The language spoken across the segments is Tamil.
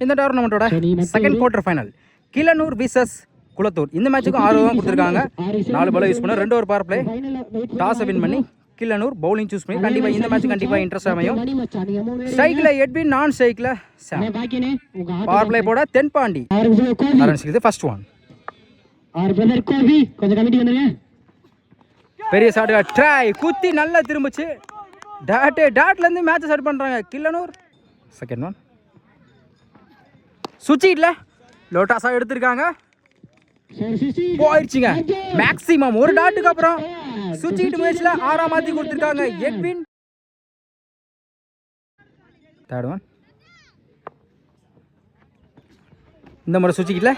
இந்த டோர்னமெண்ட்டோட second quarter final Kilanur versus Kulathur. இந்த மேட்சுக்கு 6 ஓவர் கொடுத்துருக்காங்க. 4 பால் யூஸ் பண்ண 2 ஓவர் பவர் பிளே. டாஸை வின் பண்ணி கிளனூர் பவுலிங் சூஸ் பண்ணி கண்டிப்பாக இந்த மேட்ச் கண்டிப்பாக இன்ட்ரெஸ்ட் அமையும். ஸ்ட்ரைக்கில் எட்வின், நான் ஸ்ட்ரைக்கில் சாம். பவர் பிளே போட தென்பாண்டி ஆரம்பிச்சுக்குது. ஃபர்ஸ்ட் ஒன் பெரிய ஷாட் ட்ரை குத்தி நல்லா திரும்பிச்சு. டாட்லேருந்து மேட்சை ஸ்டார்ட் பண்ணுறாங்க கிளனூர். செகண்ட் ஒன் சுவிட்சில் லோட்டாஸாக எடுத்திருக்காங்க. போயிடுச்சுங்க. மேக்ஸிமம் ஒரு டாட்டுக்கு அப்புறம் சுவிட்சிட்டு முயற்சியில் 6ஆம் மாற்றி கொடுத்துருக்காங்க எட்வின். தேர்ட் ஒன் இந்த முறை சுவிட்சிக்கில்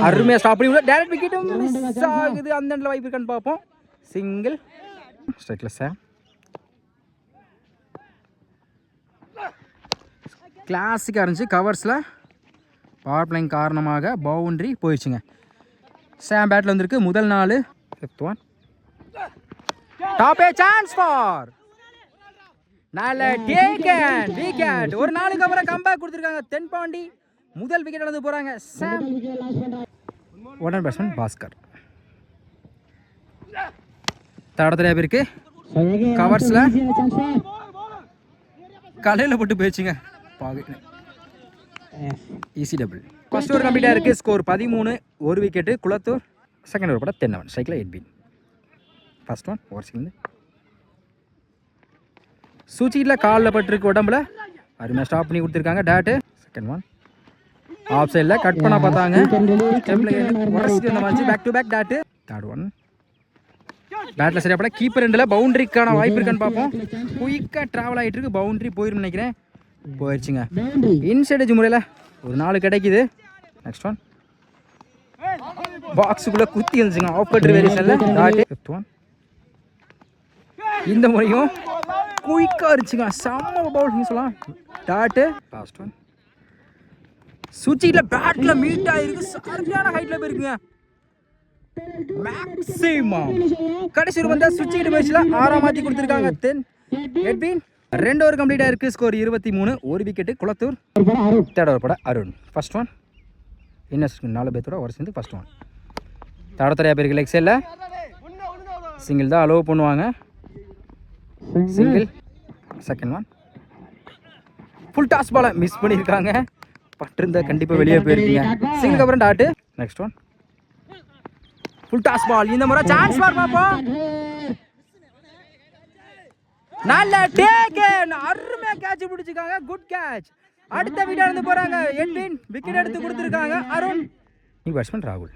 அருமையாக ஸ்டாப் பண்ணி டேரக்ட் விக்கெட்டும் மிஸ் ஆகுது. அந்த இடத்துல வாய்ப்பு இருக்கான்னு பார்ப்போம். சிங்கிள் ஸ்ட்ரைக்கில் சார் கிளாசிக்காக இருந்துச்சு. கவர்ஸில் பவர் பிளேயிங் காரணமாக பவுண்ட்ரி போயிடுச்சுங்க. சாம் பேட்டில் வந்திருக்கு. முதல் 4. Fifth one tap A chance for நல்ல டேக்கன் விக்கெட். ஒரு 4க்கு அப்புறம் கம்பேக் கொடுத்துருக்காங்க தென்பாண்டி. முதல் விக்கெட் நடந்து போகிறாங்க சாம். உடன் பேட்ஸ்மேன் பாஸ்கர். தடத்துல பேருக்கு கவர்ஸில் கலையில் போட்டு போயிடுச்சுங்க. Easy double. ஃபர்ஸ்ட் ஓவர் கம்ப்ளீட்டாக இருக்குது. ஸ்கோர் 13. ஒரு விக்கெட்டு குளத்தூர். செகண்ட் ஓவர் போட 10 ஸ்ட்ரைக்கில் Edwin. First one over single சூச்சியில் காலில் பட்டிருக்கு உடம்புல. அருமையாக ஸ்டாப் பண்ணி கொடுத்துருக்காங்க டேட்டு. செகண்ட் ஒன் ஆஃப் சைடில் கட் பண்ண பார்த்தாங்க. Back to back dot. Third one பேட்டில் சரியா பட கீப்பர் ரெண்டில் பவுண்டரிக்கான வாய்ப்பு இருக்கான்னு பார்ப்போம். குயிக்காக ட்ராவல் ஆகிட்டு இருக்கு. பவுண்டரி போயிடும் நினைக்கிறேன். போயிடுச்சுங்க. இன்சைடு முறையில் ஒரு 4 கிடைக்குது. நெக்ஸ்ட் ஒன் பாக்ஸுக்குள்ளே குத்தி இருந்துச்சுங்க. ஆஃப் கட்ரு வேரியேஷனில் டாட்டு. ஃபிஃப்த் ஒன் இந்த முறையும் குயிக்காக இருந்துச்சுங்க. செம்ம பவுலிங் சொல்லலாம். டாட்டு. லாஸ்ட் ஒன் சுவிட்சில் பேட்டில் மீட் ஆகிருக்கு. சரியான ஹைட்டில் போயிருக்குங்க. மேக்ஸிமம் கடைசி ஒரு வந்தால் சுவிட்சிட்டு மேட்ச்சில் 6ஆம் மாற்றி கொடுத்துருக்காங்க தென் எட்வின். 2 ஓவர் கம்ப்ளீட்டாக இருக்குது. ஸ்கோர் 23. ஒரு விக்கெட்டு குளத்தூர். தேர்ட் ஓவர் பட அருண். ஃபர்ஸ்ட் ஒன் இன்னும் 4 பேர்த்தோட ஒரு சேர்ந்து ஃபர்ஸ்ட் ஒன். தடத்தரையா பேருக்கு லெக் சைடில் சிங்கிள் தான் அலோவ் பண்ணுவாங்க. Single. Second one full toss பாலை மிஸ் பண்ணியிருக்காங்க. பட்டிருந்தா கண்டிப்பாக வெளியே போயிருக்கீங்க. சிங்கிள் அப்புறம் dot. Next one full toss ball. இந்த முறை சான்ஸ் பார் பார்ப்போம். நல்ல டேக்கன். அருமையா கேட்ச் பிடிச்சிருக்காங்க. Good catch. அடுத்த விக்கெட் எடுத்து போறாங்க எட்வின். விக்கெட் எடுத்து கொடுத்துருக்காங்க அருண். நீ பேட்ஸ்மேன் ராகுல்.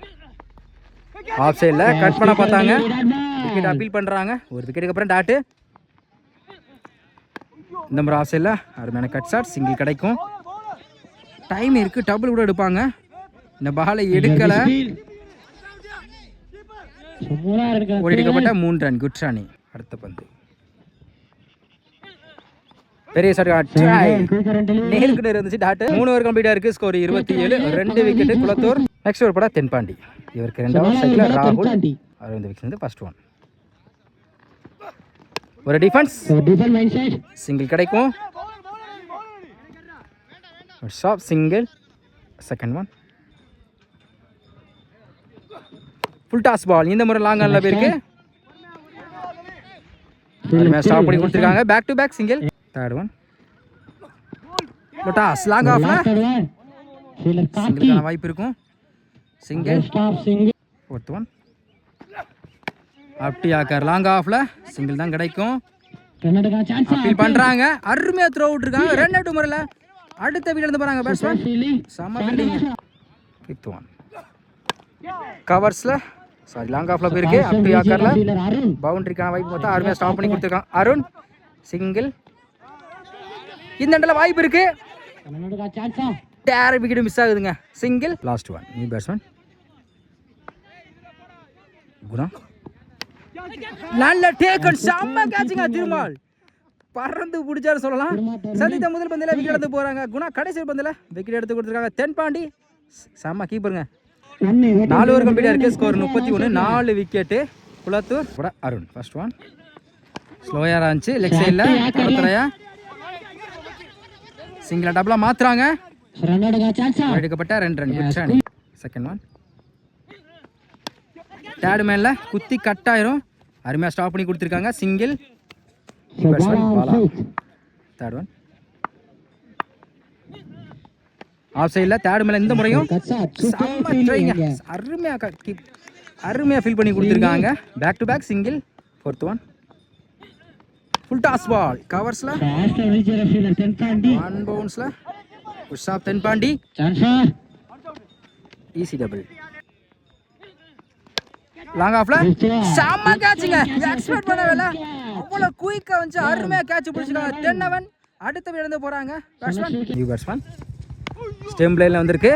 ஆஃப் சைடில் கட் பண்ண பார்த்தாங்க. விக்கெட் அப்பீல் பண்ணுறாங்க. ஒரு விக்கெட்டுக்கு அப்புறம் டாட்டு. இந்த மாதிரி ஆஃப் சைடில் அருமையான கட் ஷாட். சிங்கிள் கிடைக்கும். டைம் இருக்குது. டபுள் கூட எடுப்பாங்க. இந்த பாலை எடுக்கலை. ஒடிக்கப்பட்ட 3 ரன். குட் ராணி. அடுத்த பந்து பெரிய ஷாட் நேருக்கு நேர் இருந்துச்சு. டாட்டு. 3 ஓவர் கம்ப்ளீட்டாக இருக்குது. Score 27. 2 wicket Kulathur. Next over பட தென்பாண்டி. இவருக்கு 2வது சைக்கில் ராகுல். 60 விக்கெட். ஃபர்ஸ்ட் ஒன் ஒரு டிஃபென்ஸ். சிங்கிள் கிடைக்கும். ஷாப் single. Second one full toss ball. இந்த முறை லாங் ஆன்ல போயிருக்கு. ஸ்டாப் பண்ணி கொடுத்துருக்காங்க. Back to back single. Third one toss long ஆஃப்ல சிங்கிள்கான வாய்ப்பு இருக்கும். சிங்கிள். ஃபோர்த் ஒன் அப்படி ஆக்கார் லாங் ஆஃப்ல சிங்கிள் தான் கிடைக்கும். அப்பீல் பண்றாங்க. அருமையா த்ரோ அவுட் இருக்காங்க. ரன் அவுட் முறையில் அடுத்த விக்கெட் எடுத்து போறாங்க பேட்ஸ்மேன். செம்ம ஃபீல்டிங். ஃபிஃப்த் ஒன் கவர்ஸ்ல சாரி லாங் ஆஃப்ல போயிருக்கு. அப்படி ஆக்கார்ல பவுண்டரிக்கான வாய்ப்பு பார்த்தா அருமையா ஸ்டாப் பண்ணி கொடுத்துருக்காங்க அருண். சிங்கிள். இந்த இடத்துல வாய்ப்பு இருக்கு. டேரக்ட் விக்கெட் மிஸ் ஆகுதுங்க. Single. Last one new batsman Guna. நல்ல டேக்கன். செம்ம கேட்சிங்க. திருமால் பறந்து பிடிச்சாரு சொல்லலாம். சந்தித்த முதல் பந்தில் விக்கெட் எடுத்து போறாங்க. குணா கடைசி பந்தில் விக்கெட் எடுத்து கொடுத்துருக்காங்க. தென்பாண்டி செம்ம கீப்பருங்க. 4 ஓவர் கம்ப்ளீட்டாக இருக்குது. ஸ்கோர் 31. 4 விக்கெட்டு குளத்தூர் கூட அருண். ஃபர்ஸ்ட் ஒன் ஸ்லோயாக இருந்துச்சு. லெக் சைடில் கடத்துறையா சிங்கிளா டபுளா மாத்துறாங்க. ரன் எடுக்க சான்ஸ் எடுக்கப்பட்ட 2 run. Good shot. Second one. Third மேன்ல குத்தி கட் ஆயிரும். அருமையா ஸ்டாப் பண்ணி கொடுத்திருக்காங்க. சிங்கிள். பாலா. Third one. ஆஃப் சைடுல தேர்ட் மேல இந்த முறையும் அருமையா ஃபீல் பண்ணி கொடுத்திருக்காங்க. Back to back single. Fourth one. Full toss ball கவர்ஸ்ல 1 பவுன்ஸ்ல push off Thenpandi easy double. Long ஆஃப்ல செம்ம கேட்ச்ங்க. எக்ஸ்பெக்ட் பண்ணவேல. அவ்வளவு குயிக்கா வந்து அருமையா கேட்ச் பிடிச்சிருக்காங்க. தென்னவன் அடுத்த இழந்து போறாங்க. பேட்ஸ்மேன் நியூ பேட்ஸ்மேன் ஸ்டெம் லைன்ல வந்திருக்கு.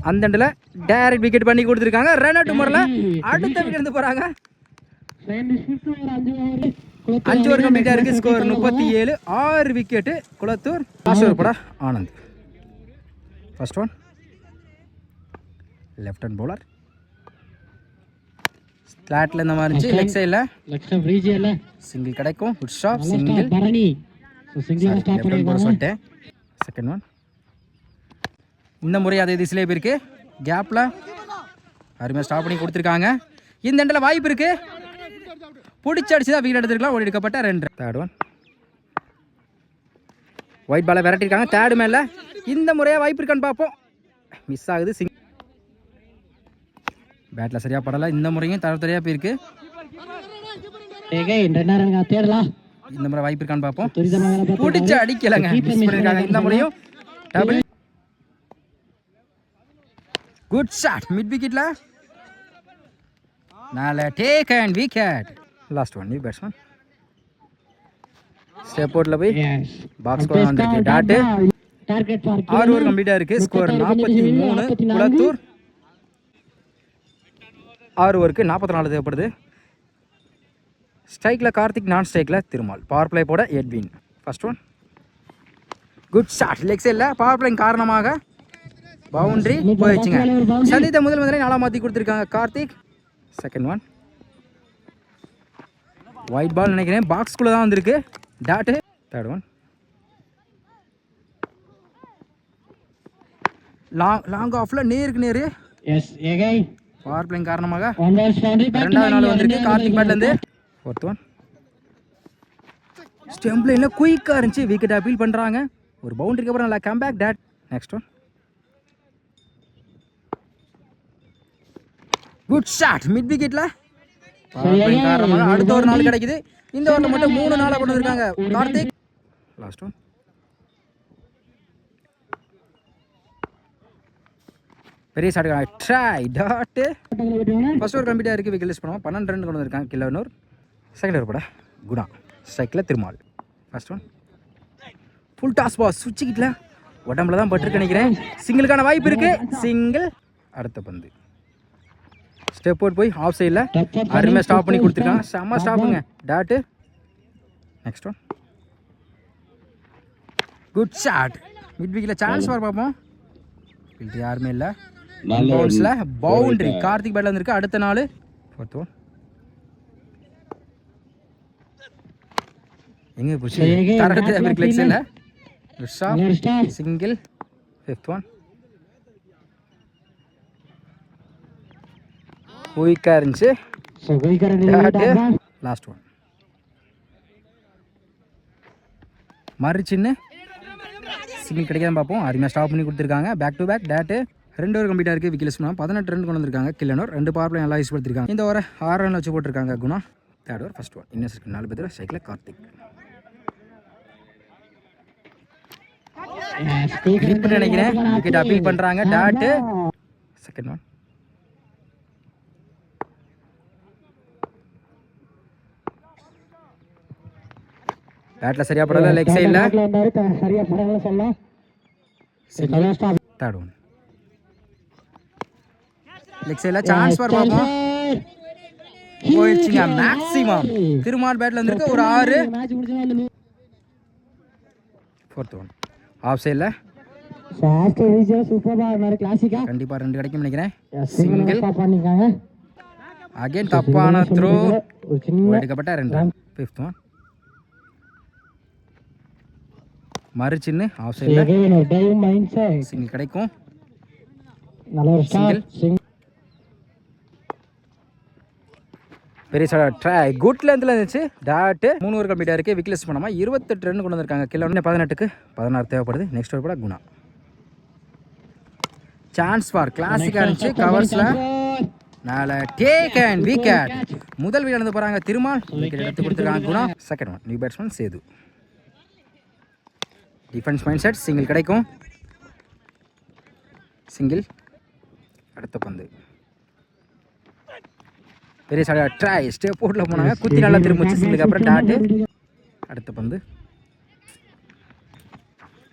அந்த எண்ட்ல டைரக்ட் விக்கெட் பண்ணி கொடுத்திருக்காங்க. ரன் அவுட் முறையில அடுத்த விக்கெட் இருந்து போறாங்க. 5 ஓவர் கம்ப்ளீட்டா இருக்கு. Score 37. 6 wicket Kulathur. Last over போட Anand. First one. Left hand bowler. ஸ்லாட்ல இந்த மாதிரி இருந்துச்சு. லெக் சைடுல சிங்கிள் கிடைக்கும். Good shot. சிங்கிள். சொல்லிட்டேன். Second one. இந்த முறை அதே திசையிலே போயிருக்கு. கேப்ல அருமையா ஸ்டாப் பண்ணி கொடுத்துருக்காங்க. இந்த எண்டில் வாய்ப்பு இருக்கு. பிடிச்சி அடிச்சுதான் விக்கெட் எடுத்துருக்கலாம். ஓடி எடுக்கப்பட்ட 2. Third one. ஒயிட் பாலை விரட்டிருக்காங்க. தேர்ட் மேல இந்த முறையா வாய்ப்பு இருக்கான்னு பார்ப்போம். மிஸ் ஆகுது. பேட்ல சரியா படல. இந்த முறையும் தரத்தரையா போயிருக்கு. இந்த முறை வாய்ப்பு இருக்கான்னு பார்ப்போம். பிடிச்சி அடிக்கலங்க. மிஸ் பண்ணிருக்காங்க. இந்த முறையும் டபுள். Good shot. மிட் விக்கெட்ல நால take and wicket. Last one. New batsman step அவுட்ல போய் பாக்ஸ் கோல் வந்திருக்கு. டாட். 6 ஓவர் கம்ப்ளீட்டா இருக்கு. ஸ்கோர் 43. குளத்தூர் 6 ஓவருக்கு 44 தேவைப்படுது. ஸ்ட்ரைக்ல கார்த்திக், நான் ஸ்ட்ரைக்ல திருமால். பவர் பிளே போட Edwin. First one. Good shot. Leg சைடுல பவர் பிளே காரணமாக பவுண்டரி போயிடுச்சுங்க. சந்தித்த முதல் முதலை 4 மாற்றி கொடுத்துருக்காங்க Karthik. Second one. Wide ball நினைக்கிறேன். பாக்ஸ்குள்ளே தான் வந்திருக்கு. டாட்டு. Third one. லாங் ஆஃப்ல நேருக்கு நேரு. பவர் பிளேயிங் காரணமாக 2வது நாள் வந்திருக்கு கார்த்திக் பேட்ல இருந்து. Fourth one. ஸ்டெம்ப் லைன்ல குயிக்கா இருந்துச்சு. விக்கெட் அப்பீல் பண்றாங்க. ஒரு பவுண்டரிக்கு அப்புறம் நல்லா comeback. Dot. Next one. Good shot. Mid விக்கெட்ல காரணமாக அடுத்த ஒரு நாள் கிடைக்குது. இந்த ஓவரில் மட்டும் 3 நாளா கொண்டு வந்திருக்காங்க கார்த்திக். Last one. பெரிய shot. Try. Dot. First over கம்ப்ளீட்டா இருக்கு. விக்கெட் லிஸ்ட் பண்ணுவோம். 12 ரன் கொண்டு வந்திருக்காங்க கில்லனூர். செகண்ட் ஓவர் போட குணா. ஸ்ட்ரைக்ல Thirumal. First one. Full toss ball. சுவிட்ச் கிட்ல உடம்புல தான் பட்டு நினைக்கிறேன். சிங்கிளுக்கான வாய்ப்பு இருக்கு. சிங்கிள். அடுத்த பந்து. ஸ்டெப் அவுட் போய் ஆஃப் சைடில் அருமையாக ஸ்டாப் பண்ணி கொடுத்துருக்காங்க. செம்ம ஸ்டாப்புங்க. Dot. Next one. Good shot. Mid விக்கெட்டில் சான்ஸ் வர பார்ப்போம். இது யாருமே இல்லை. பவுன்ஸில் பவுண்டரி கார்த்திக் பேட்ல வந்துருக்கு. அடுத்த நாள். Fourth one. எங்கே போச்சு? கரெக்டாக லெக் சைடில். Good shot. Single. Fifth one. குயிக்கா இருந்துச்சு. Last one. மறுச்சின்னு சிங்கிள் கிடைக்காம பார்ப்போம். அருமையாக ஸ்டாப் பண்ணி கொடுத்துருக்காங்க. Back to back. Dot. 2 over கம்ப்ளீட்டாக இருக்குது. விக்கெட் லிஸ்ட் 18 ரன் கொண்டு வந்திருக்காங்க கில்லனூர். 2 பவர் பிளே நல்லா யூஸ் பண்ணிருக்காங்க. இந்த ஓவர் 6 ரன் வச்சு போட்டிருக்காங்க Guna. Third over. First one. Innings 4 பேர். ஸ்ட்ரைக்ல கார்த்திக். நினைக்கிறேன் விக்கெட் அப்பீல் பண்றாங்க. டாட்டு. Second one. பேட்ல சரியா படல. லெக் சைடுல சரியா படல சொல்ல. Third one. லெக் சைடுல சான்ஸ் வர பாப்போம். போயிடுச்சுங்க. மேக்ஸிமம் திருமால் பேட்ல வந்திருக்கு. ஒரு 6. Fourth one. ஆஃப் சைடுல கண்டிப்பா 2 கிடைக்கும் நினைக்கிறேன். சிங்கிள். அகைன் தப்பான த்ரோ. எடுக்கப்பட்ட 2 ரன். Fifth one. மறுச்சின்னு ஆஃப் சைடில் சிங்கிள் கிடைக்கும். சிங்கிள் பெரிய ட்ரை குட் லென்த்தில் இருந்துச்சு. டாட்டு 3 ஓவர் கம்ப்ளீட்டாக இருக்குது. விக்லெஸ் பண்ணாமல் 28 ரன் கொண்டு வந்திருக்காங்க. கிலோ 18க்கு 16 தேவைப்படுது. நெக்ஸ்ட் ஓவர் கூட குணா. சான்ஸ் ஃபார் கிளாசிக்காக இருந்துச்சு. கவர்ஸில் நால டேக் அண்ட் விக்கெட். முதல் விக்கெட் வந்து போகிறாங்க. திருமால் விக்கெட் எடுத்து கொடுத்துருக்காங்க Guna. Second one new batsman Sethu. Defence mind set. Single கிடைக்கும். சிங்கிள். அடுத்த பந்து பெரிய சாடியா ட்ரை ஸ்டெப் போட்டில் போனாங்க. குத்தி நல்லா திரும்பிச்சு. சிங்கிளுக்கு அப்புறம் டாட்டு. அடுத்த பந்து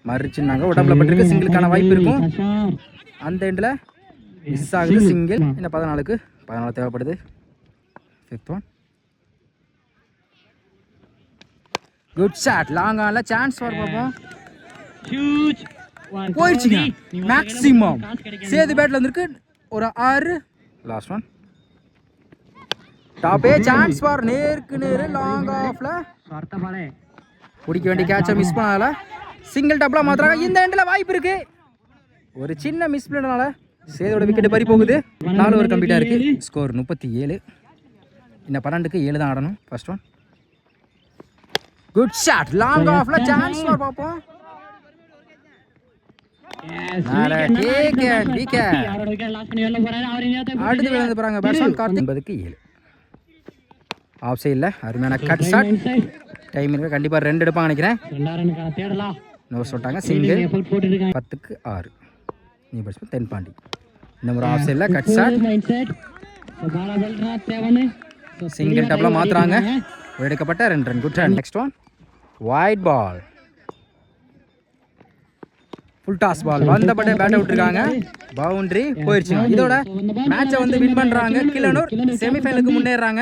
மறுச்சுன்னாங்க. உடம்புல பட்டிருக்கு. சிங்கிளுக்கான வாய்ப்பு இருக்கும். அந்த எண்டில் மிஸ் ஆகுது. சிங்கிள். இன்னும் 14க்கு 14 தேவைப்படுது. Fifth one good shot. Long ஆனில் சான்ஸ் ஃபார் பார்ப்போம். போயிடுச்சுங்க. மேக்ஸிமம் சேது பேட்டில் வந்துருக்கு. ஒரு 6. லாஸ்ட் ஒன் டாப்பே சான்ஸ் ஃபார் நேருக்கு நேரு லாங் ஆஃப்ல பிடிக்க வேண்டிய கேட்சை மிஸ் பண்ணால சிங்கிள் டாப்லாம் மாத்துறாங்க. இந்த எண்டில் வாய்ப்பு இருக்கு. ஒரு சின்ன மிஸ் பண்ணனால சேதோட விக்கெட் பறி போகுது. 4 ஓவர் கம்ப்ளீட்டாக இருக்கு. ஸ்கோர் 37. இந்த 12க்கு 7 தான் ஆடணும். First one good shot. Long ஆஃப்ல சான்ஸ் ஃபார் பார்ப்போம். அடுத்து விழுந்து போறாங்க பேட்ஸ்மேன் கார்த்திக். 80க்கு 7 ஆஃப் சைடில் அருமையான கட் ஷாட். டைம் இருக்கு. கண்டிப்பாக 2 எடுப்பாங்க நினைக்கிறேன். நோ சொல்லிட்டாங்க. சிங்கிள். 10க்கு 6 நீ பேட்ஸ்மேன் தென்பாண்டி. இந்த முறை ஆஃப் சைடில் கட் ஷாட். சிங்கிள் டப்லாம் மாற்றுறாங்க. எடுக்கப்பட்ட 2 run. Good run. Next one wide ball. Full toss ball. வந்தபட்டே பேட்டை விட்டுருக்காங்க. பவுண்டரி போயிடுச்சுங்க. இதோட மேட்சை வந்து வின் பண்ணுறாங்க. கிளனூர் செமிஃபைனலுக்கு முன்னேறாங்க.